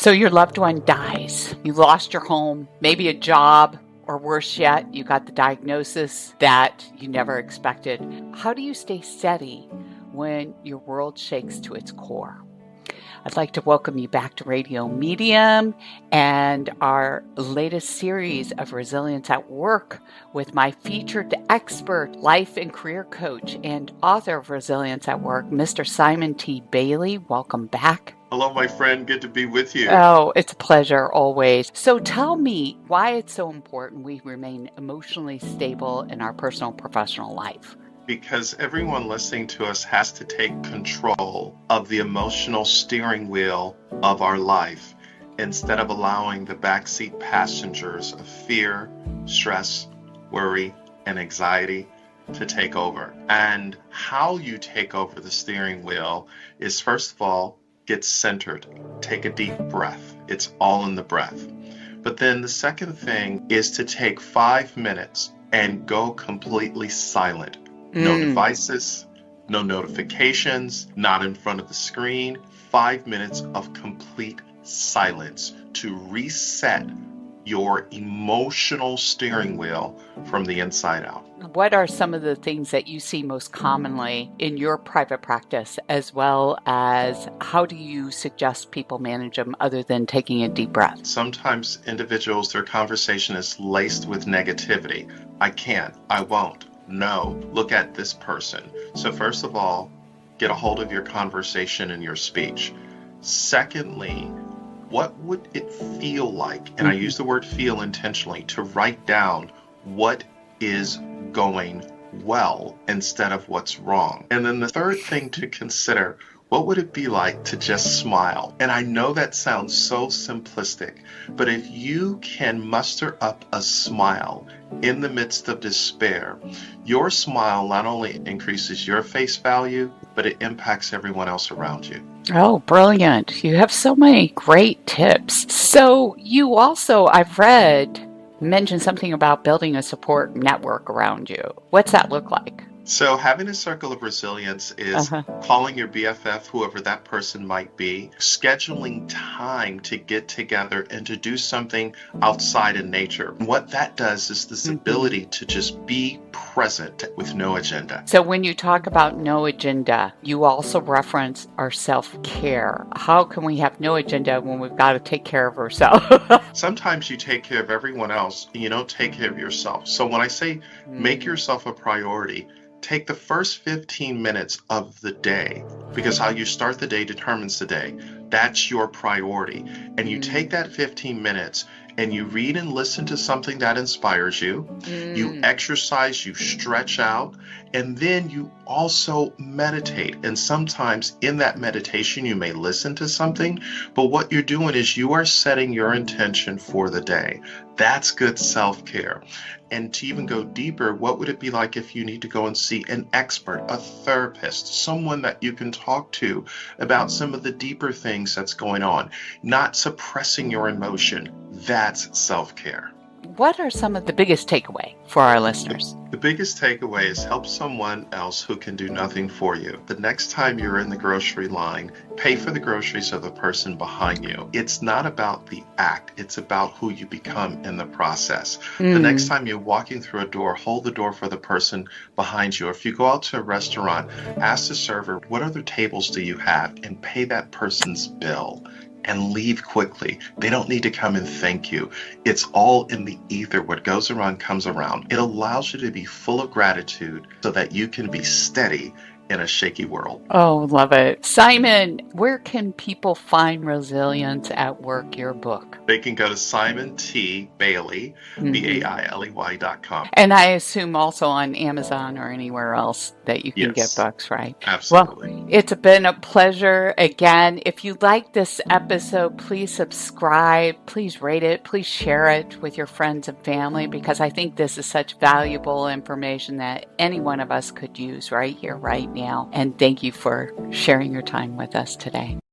So your loved one dies. You lost your home, maybe a job, or worse yet, you got the diagnosis that you never expected. How do you stay steady when your world shakes to its core? I'd like to welcome you back to Radio Medium and our latest series of Resilience at Work with my featured expert, life and career coach, and author of Resilience at Work, Mr. SimonTBailey. Welcome back. Hello, my friend. Good to be with you. Oh, it's a pleasure always. So tell me why it's so important we remain emotionally stable in our personal and professional life. Because everyone listening to us has to take control of the emotional steering wheel of our life instead of allowing the backseat passengers of fear, stress, worry, and anxiety to take over. And how you take over the steering wheel is, first of all, get centered. Take a deep breath. It's all in the breath. But then the second thing is to take 5 minutes and go completely silent. No devices, no notifications, not in front of the screen. 5 minutes of complete silence to reset your emotional steering wheel from the inside out. What are some of the things that you see most commonly in your private practice, as well as how do you suggest people manage them other than taking a deep breath? Sometimes individuals, their conversation is laced with negativity. I can't, I won't. No, look at this person. So first of all, get a hold of your conversation and your speech. Secondly, what would it feel like, and I use the word feel intentionally, to write down what is going well instead of what's wrong. And then the third thing to consider, what would it be like to just smile? And I know that sounds so simplistic, but if you can muster up a smile in the midst of despair, your smile not only increases your face value, but it impacts everyone else around you. Oh, brilliant. You have so many great tips. So you also, I've read, mentioned something about building a support network around you. What's that look like? So having a circle of resilience is calling your BFF, whoever that person might be, scheduling time to get together and to do something outside in nature. What that does is this ability to just be present with no agenda. So when you talk about no agenda, you also reference our self-care. How can we have no agenda when we've got to take care of ourselves? Sometimes you take care of everyone else and you don't take care of yourself. So when I say make yourself a priority, take the first 15 minutes of the day, because how you start the day determines the day. That's your priority. And you take that 15 minutes and you read and listen to something that inspires you. You exercise, you stretch out, and then you also meditate. And sometimes in that meditation, you may listen to something, but what you're doing is you are setting your intention for the day. That's good self-care. And to even go deeper, what would it be like if you need to go and see an expert, a therapist, someone that you can talk to about some of the deeper things that's going on, not suppressing your emotion? That's self-care. What are some of the biggest takeaway for our listeners? The biggest takeaway is help someone else who can do nothing for you. The next time you're in the grocery line, pay for the groceries of the person behind you. It's not about the act. It's about who you become in the process. The next time you're walking through a door, hold the door for the person behind you. If you go out to a restaurant, ask the server, what other tables do you have? And pay that person's bill. And leave quickly. They don't need to come and thank you. It's all in the ether. What goes around comes around. It allows you to be full of gratitude so that you can be steady in a shaky world. Oh, love it. Simon, where can people find Resilience at Work, your book? They can go to SimonTBailey, BAILEY.com. And I assume also on Amazon or anywhere else that you can get books, right? Absolutely. Well, it's been a pleasure. Again, if you like this episode, please subscribe, please rate it, please share it with your friends and family, because I think this is such valuable information that any one of us could use right here, right now. And thank you for sharing your time with us today.